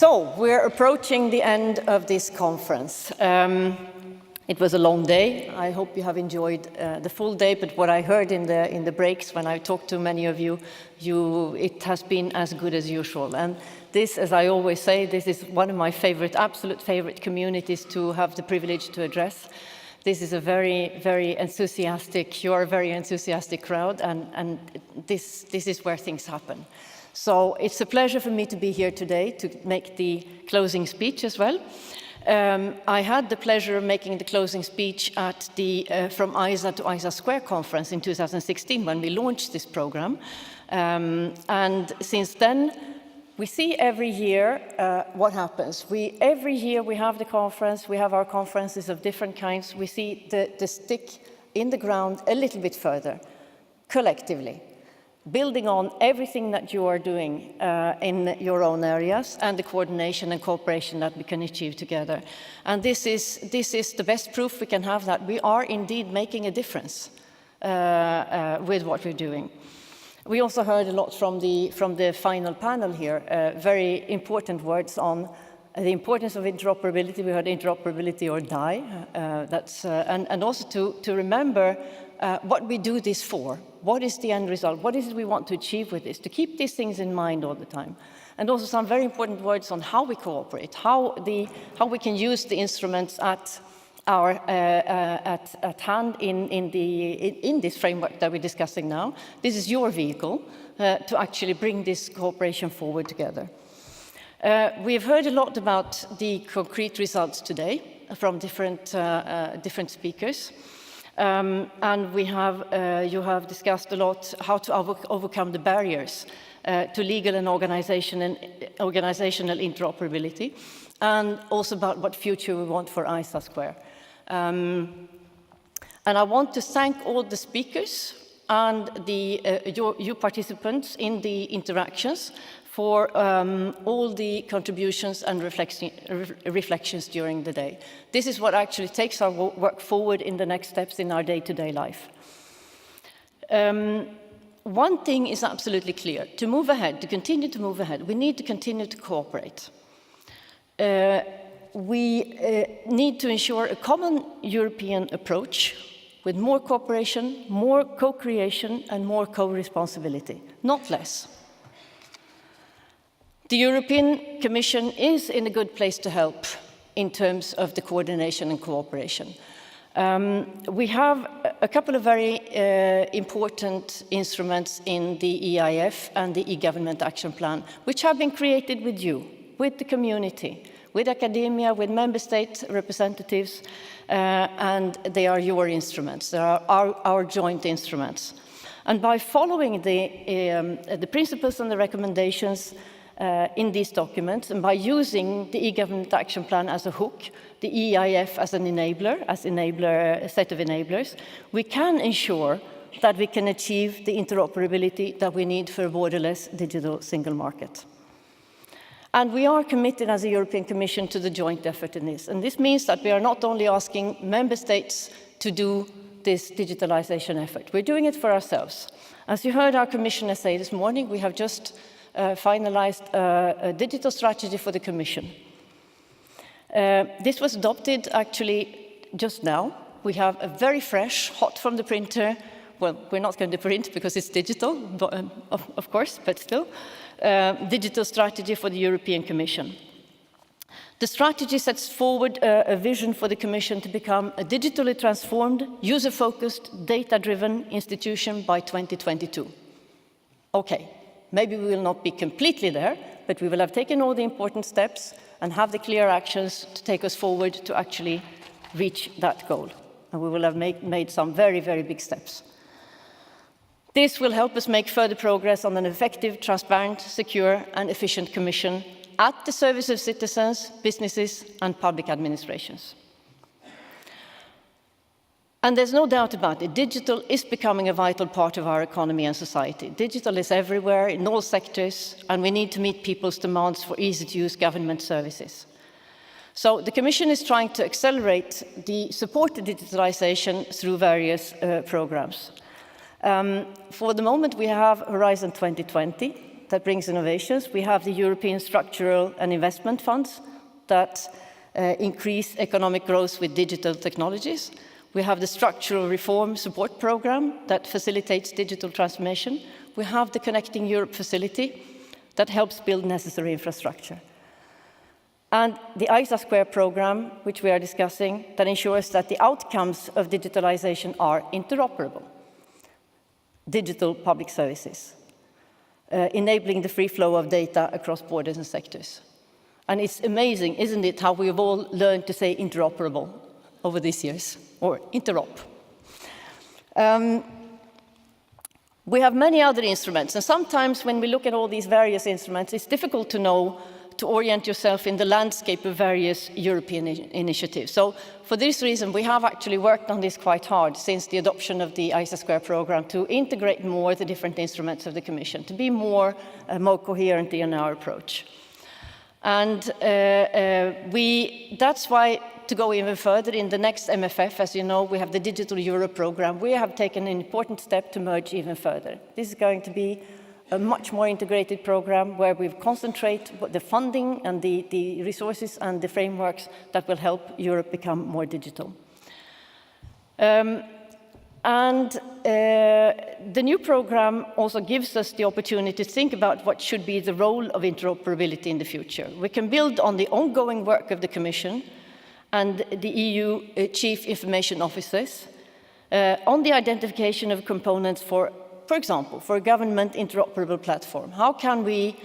So we're approaching the end of this conference. It was a long day. I hope you have enjoyed the full day, but what I heard in the breaks when I talked to many of you, it has been as good as usual. And this, as I always say, this is one of my absolute favorite communities to have the privilege to address. This is a very, very enthusiastic, you're a very enthusiastic crowd, and this is where things happen. So it's a pleasure for me to be here today to make the closing speech as well. I had the pleasure of making the closing speech at the From ISA to ISA² Conference in 2016 when we launched this program. And since then, we see every year what happens. Every year we have the conference, we have our conferences of different kinds. We see the stick in the ground a little bit further, collectively, building on everything that you are doing in your own areas and the coordination and cooperation that we can achieve together. And this is the best proof we can have that we are indeed making a difference with what we're doing. We also heard a lot from the final panel here, very important words on the importance of interoperability. We heard interoperability or die, and also to remember what we do this for. What is the end result? What is it we want to achieve with this? To keep these things in mind all the time. And also some very important words on how we cooperate, how we can use the instruments at hand in this framework that we're discussing now. This is your vehicle to actually bring this cooperation forward together. We've heard a lot about the concrete results today from different speakers. And you have discussed a lot how to overcome the barriers to legal and organizational interoperability, and also about what future we want for ISA². And I want to thank all the speakers and you participants in the interactions for all the contributions and reflections during the day. This is what actually takes our work forward in the next steps in our day-to-day life. One thing is absolutely clear. To move ahead, to continue to move ahead, we need to continue to cooperate. We need to ensure a common European approach with more cooperation, more co-creation, and more co-responsibility, not less. The European Commission is in a good place to help in terms of the coordination and cooperation. We have a couple of very important instruments in the EIF and the e-Government Action Plan, which have been created with you, with the community, with academia, with member state representatives, and they are your instruments. They are our joint instruments. And by following the principles and the recommendations in these documents, and by using the e-Government Action Plan as a hook, the EIF as an enabler, a set of enablers, we can ensure that we can achieve the interoperability that we need for a borderless digital single market. And we are committed as a European Commission to the joint effort in this. And this means that we are not only asking member states to do this digitalization effort, we're doing it for ourselves. As you heard our Commissioner say this morning, we have just finalized a digital strategy for the Commission. This was adopted actually just now. We have a very fresh, hot from the printer, well, we're not going to print because it's digital, but, of course, but still, digital strategy for the European Commission. The strategy sets forward a vision for the Commission to become a digitally transformed, user-focused, data-driven institution by 2022. Okay. Maybe we will not be completely there, but we will have taken all the important steps and have the clear actions to take us forward to actually reach that goal. And we will have made some very, very big steps. This will help us make further progress on an effective, transparent, secure, and efficient Commission at the service of citizens, businesses, and public administrations. And there's no doubt about it, digital is becoming a vital part of our economy and society. Digital is everywhere, in all sectors, and we need to meet people's demands for easy-to-use government services. So the Commission is trying to accelerate the support to digitalization through various programs. For the moment, we have Horizon 2020, that brings innovations. We have the European Structural and Investment Funds that increase economic growth with digital technologies. We have the Structural Reform Support Programme that facilitates digital transformation. We have the Connecting Europe facility that helps build necessary infrastructure. And the ISA² Programme, which we are discussing, that ensures that the outcomes of digitalization are interoperable. Digital public services, enabling the free flow of data across borders and sectors. And it's amazing, isn't it, how we've all learned to say interoperable over these years, or interop. We have many other instruments, and sometimes when we look at all these various instruments, it's difficult to know, to orient yourself in the landscape of various European initiatives. So for this reason, we have actually worked on this quite hard since the adoption of the ISA² Programme to integrate more the different instruments of the Commission, to be more coherent in our approach. And that's why, to go even further, in the next MFF, as you know, we have the Digital Euro Programme. We have taken an important step to merge even further. This is going to be a much more integrated program where we concentrate the funding and the resources and the frameworks that will help Europe become more digital. The new program also gives us the opportunity to think about what should be the role of interoperability in the future. We can build on the ongoing work of the Commission and the EU Chief Information Officers on the identification of components for example, for a government interoperable platform. How can we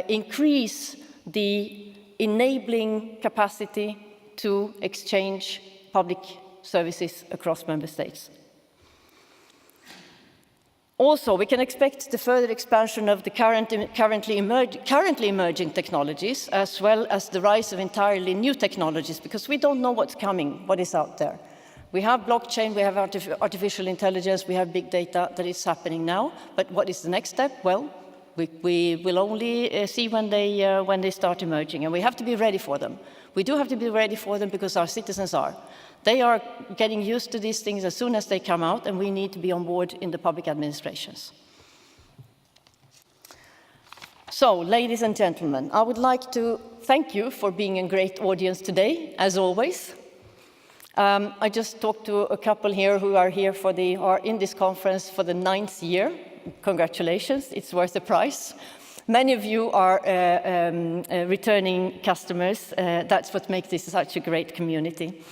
increase the enabling capacity to exchange public services across member states? Also, we can expect the further expansion of the currently emerging technologies, as well as the rise of entirely new technologies, because we don't know what's coming, what is out there. We have blockchain, we have artificial intelligence, we have big data that is happening now. But what is the next step? Well, we will only see when they start emerging, and we have to be ready for them. We do have to be ready for them because our citizens are. They are getting used to these things as soon as they come out, and we need to be on board in the public administrations. So, ladies and gentlemen, I would like to thank you for being a great audience today, as always. I just talked to a couple here who are here are in this conference for the 9th year. Congratulations, it's worth the price. Many of you are returning customers. That's what makes this such a great community.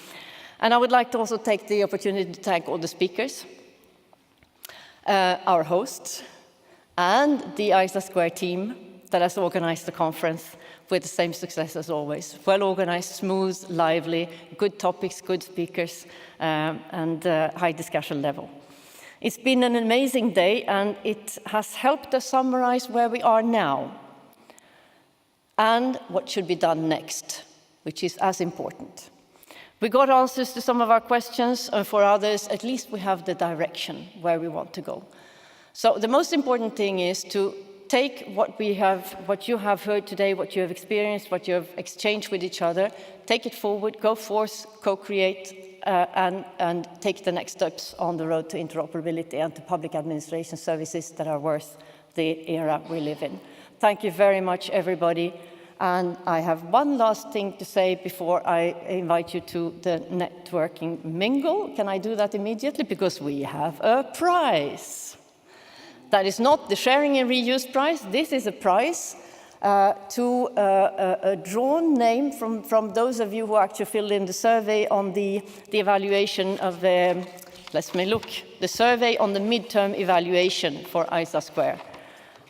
And I would like to also take the opportunity to thank all the speakers, our hosts, and the ISA² team that has organized the conference with the same success as always. Well-organized, smooth, lively, good topics, good speakers, and high discussion level. It's been an amazing day, and it has helped us summarize where we are now and what should be done next, which is as important. We got answers to some of our questions, and for others, at least we have the direction where we want to go. So the most important thing is to take what you have heard today, what you have experienced, what you have exchanged with each other, take it forward, go forth, co-create, and take the next steps on the road to interoperability and to public administration services that are worth the era we live in. Thank you very much, everybody. And I have one last thing to say before I invite you to the networking mingle. Can I do that immediately? Because we have a prize. That is not the sharing and reuse prize. This is a prize to a drawn name from those of you who actually filled in the survey on the evaluation of the, let me look, the survey on the midterm evaluation for ISA².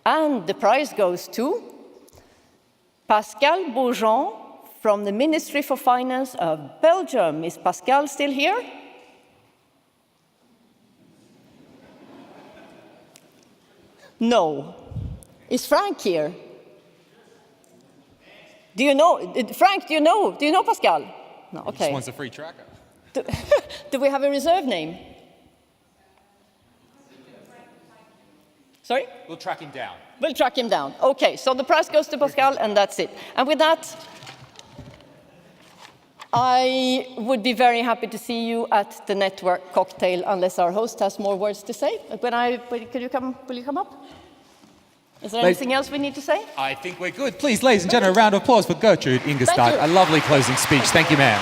And the prize goes to Pascal Bourgeon from the Ministry for Finance of Belgium. Is Pascal still here? No. Is Frank here? Do you know, Frank, do you know Pascal? No, okay. He just wants a free tracker. Do we have a reserve name? Sorry? We'll track him down. We'll track him down. Okay, so the prize goes to Pascal, and that's it. And with that, I would be very happy to see you at the network cocktail, unless our host has more words to say. Will you come up? Is there anything else we need to say? I think we're good. Please, ladies and gentlemen, a round of applause for Gertrud Ingestad. A lovely closing speech. Thank you, ma'am.